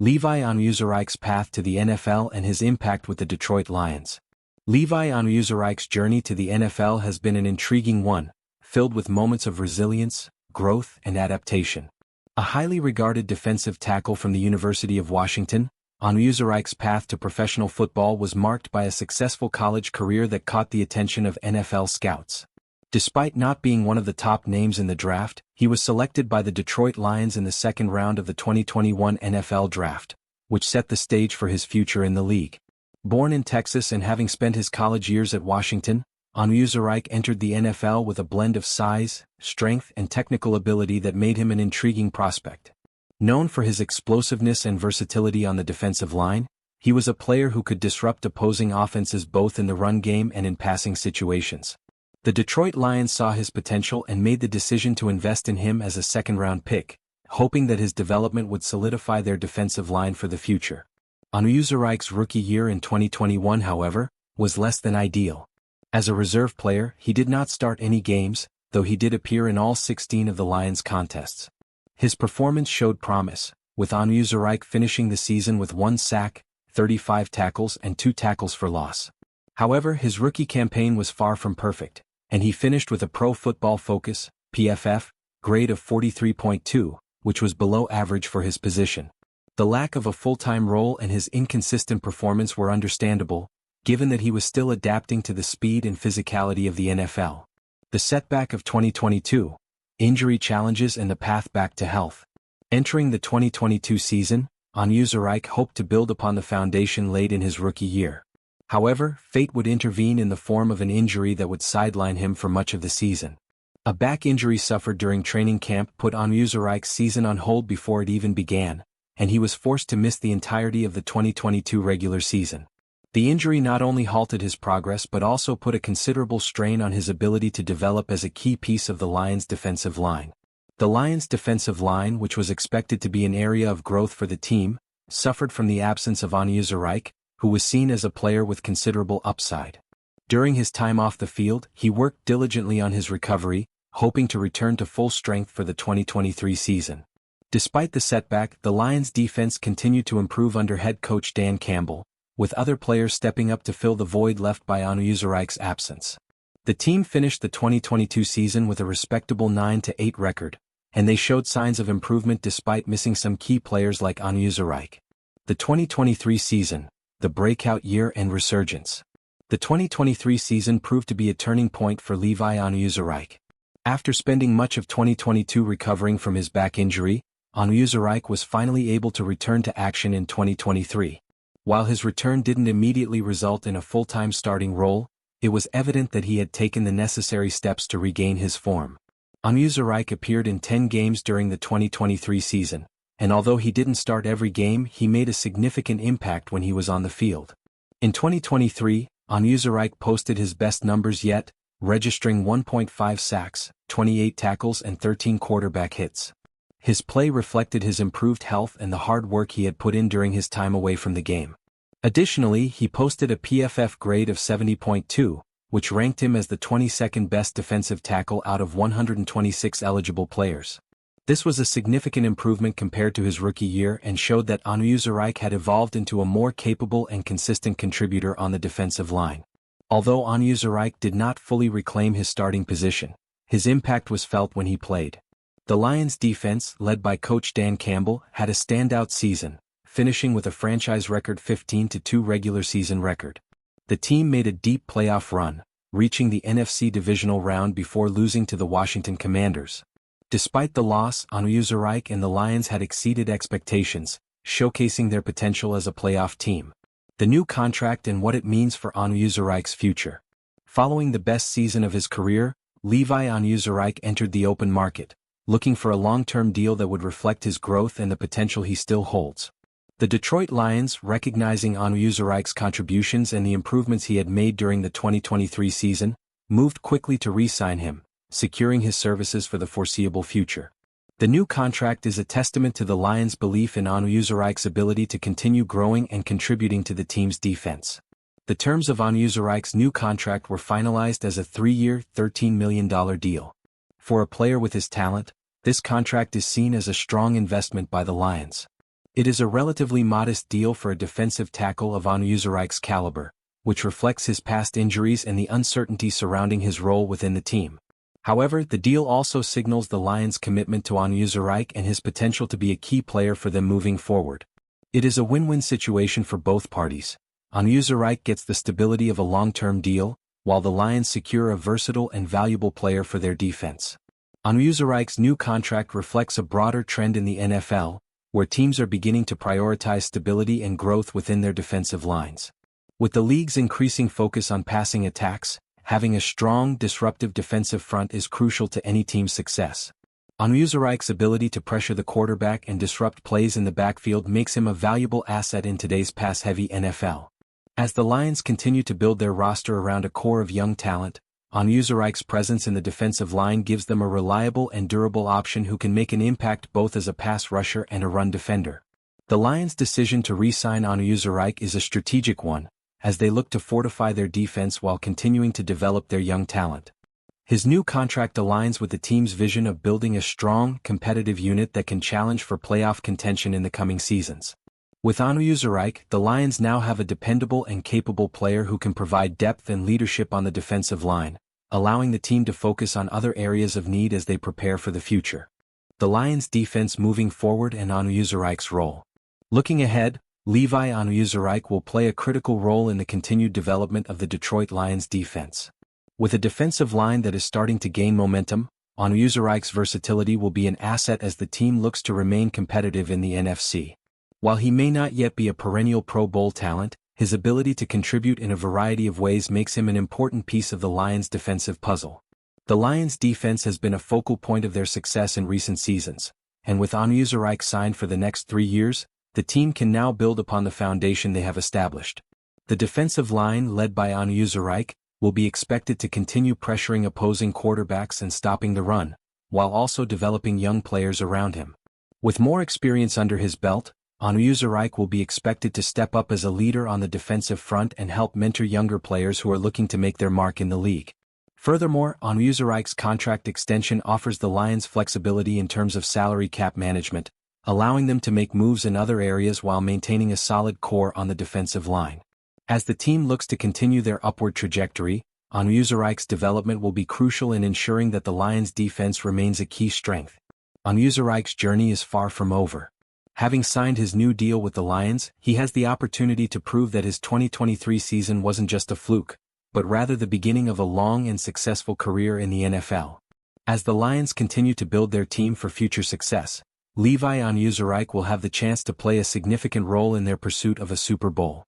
Levi Onwuzurike's path to the NFL and his impact with the Detroit Lions. Levi Onwuzurike's journey to the NFL has been an intriguing one, filled with moments of resilience, growth, and adaptation. A highly regarded defensive tackle from the University of Washington, Onwuzurike's path to professional football was marked by a successful college career that caught the attention of NFL scouts. Despite not being one of the top names in the draft, he was selected by the Detroit Lions in the second round of the 2021 NFL Draft, which set the stage for his future in the league. Born in Texas and having spent his college years at Washington, Onwuzurike entered the NFL with a blend of size, strength, and technical ability that made him an intriguing prospect. Known for his explosiveness and versatility on the defensive line, he was a player who could disrupt opposing offenses both in the run game and in passing situations. The Detroit Lions saw his potential and made the decision to invest in him as a second-round pick, hoping that his development would solidify their defensive line for the future. Onwuzurike's rookie year in 2021, however, was less than ideal. As a reserve player, he did not start any games, though he did appear in all 16 of the Lions' contests. His performance showed promise, with Onwuzurike finishing the season with 1 sack, 35 tackles and 2 tackles for loss. However, his rookie campaign was far from perfect, and he finished with a Pro Football Focus (PFF) grade of 43.2, which was below average for his position. The lack of a full-time role and his inconsistent performance were understandable, given that he was still adapting to the speed and physicality of the NFL. The setback of 2022, injury challenges and the path back to health. Entering the 2022 season, Onwuzurike hoped to build upon the foundation laid in his rookie year. However, fate would intervene in the form of an injury that would sideline him for much of the season. A back injury suffered during training camp put Onwuzurike's season on hold before it even began, and he was forced to miss the entirety of the 2022 regular season. The injury not only halted his progress but also put a considerable strain on his ability to develop as a key piece of the Lions' defensive line. The Lions' defensive line, which was expected to be an area of growth for the team, suffered from the absence of Onwuzurike, who was seen as a player with considerable upside. During his time off the field, he worked diligently on his recovery, hoping to return to full strength for the 2023 season. Despite the setback, the Lions' defense continued to improve under head coach Dan Campbell, with other players stepping up to fill the void left by Onwuzurike's absence. The team finished the 2022 season with a respectable 9-8 record, and they showed signs of improvement despite missing some key players like Onwuzurike. The 2023 season, the breakout year and resurgence. The 2023 season proved to be a turning point for Levi Onwuzurike. After spending much of 2022 recovering from his back injury, Onwuzurike was finally able to return to action in 2023. While his return didn't immediately result in a full-time starting role, it was evident that he had taken the necessary steps to regain his form. Onwuzurike appeared in 10 games during the 2023 season, and although he didn't start every game, he made a significant impact when he was on the field. In 2023, Onwuzurike posted his best numbers yet, registering 1.5 sacks, 28 tackles and 13 quarterback hits. His play reflected his improved health and the hard work he had put in during his time away from the game. Additionally, he posted a PFF grade of 70.2, which ranked him as the 22nd best defensive tackle out of 126 eligible players. This was a significant improvement compared to his rookie year and showed that Onwuzurike had evolved into a more capable and consistent contributor on the defensive line. Although Onwuzurike did not fully reclaim his starting position, his impact was felt when he played. The Lions' defense, led by coach Dan Campbell, had a standout season, finishing with a franchise record 15-2 regular season record. The team made a deep playoff run, reaching the NFC divisional round before losing to the Washington Commanders. Despite the loss, Onwuzurike and the Lions had exceeded expectations, showcasing their potential as a playoff team. The new contract and what it means for Onwuzurike's future. Following the best season of his career, Levi Onwuzurike entered the open market, looking for a long-term deal that would reflect his growth and the potential he still holds. The Detroit Lions, recognizing Onwuzurike's contributions and the improvements he had made during the 2023 season, moved quickly to re-sign him, securing his services for the foreseeable future. The new contract is a testament to the Lions' belief in Onwuzurike's ability to continue growing and contributing to the team's defense. The terms of Onwuzurike's new contract were finalized as a 3-year, $13 million deal. For a player with his talent, this contract is seen as a strong investment by the Lions. It is a relatively modest deal for a defensive tackle of Onwuzurike's caliber, which reflects his past injuries and the uncertainty surrounding his role within the team. However, the deal also signals the Lions' commitment to Onwuzurike and his potential to be a key player for them moving forward. It is a win-win situation for both parties. Onwuzurike gets the stability of a long-term deal, while the Lions secure a versatile and valuable player for their defense. Onwuzurike's new contract reflects a broader trend in the NFL, where teams are beginning to prioritize stability and growth within their defensive lines. With the league's increasing focus on passing attacks, having a strong, disruptive defensive front is crucial to any team's success. Onwuzurike's ability to pressure the quarterback and disrupt plays in the backfield makes him a valuable asset in today's pass-heavy NFL. As the Lions continue to build their roster around a core of young talent, Onwuzurike's presence in the defensive line gives them a reliable and durable option who can make an impact both as a pass rusher and a run defender. The Lions' decision to re-sign Onwuzurike is a strategic one, as they look to fortify their defense while continuing to develop their young talent. His new contract aligns with the team's vision of building a strong, competitive unit that can challenge for playoff contention in the coming seasons. With Onwuzurike, the Lions now have a dependable and capable player who can provide depth and leadership on the defensive line, allowing the team to focus on other areas of need as they prepare for the future. The Lions' defense moving forward and Onwuzurike's role. Looking ahead, Levi Onwuzurike will play a critical role in the continued development of the Detroit Lions defense. With a defensive line that is starting to gain momentum, Onwuzurike's versatility will be an asset as the team looks to remain competitive in the NFC. While he may not yet be a perennial Pro Bowl talent, his ability to contribute in a variety of ways makes him an important piece of the Lions' defensive puzzle. The Lions' defense has been a focal point of their success in recent seasons, and with Onwuzurike signed for the next 3 years, the team can now build upon the foundation they have established. The defensive line, led by Onwuzurike, will be expected to continue pressuring opposing quarterbacks and stopping the run, while also developing young players around him. With more experience under his belt, Onwuzurike will be expected to step up as a leader on the defensive front and help mentor younger players who are looking to make their mark in the league. Furthermore, Onwuzurike's contract extension offers the Lions flexibility in terms of salary cap management, allowing them to make moves in other areas while maintaining a solid core on the defensive line. As the team looks to continue their upward trajectory, Onwuzurike's development will be crucial in ensuring that the Lions' defense remains a key strength. Onwuzurike's journey is far from over. Having signed his new deal with the Lions, he has the opportunity to prove that his 2023 season wasn't just a fluke, but rather the beginning of a long and successful career in the NFL. As the Lions continue to build their team for future success, Levi Onwuzurike will have the chance to play a significant role in their pursuit of a Super Bowl.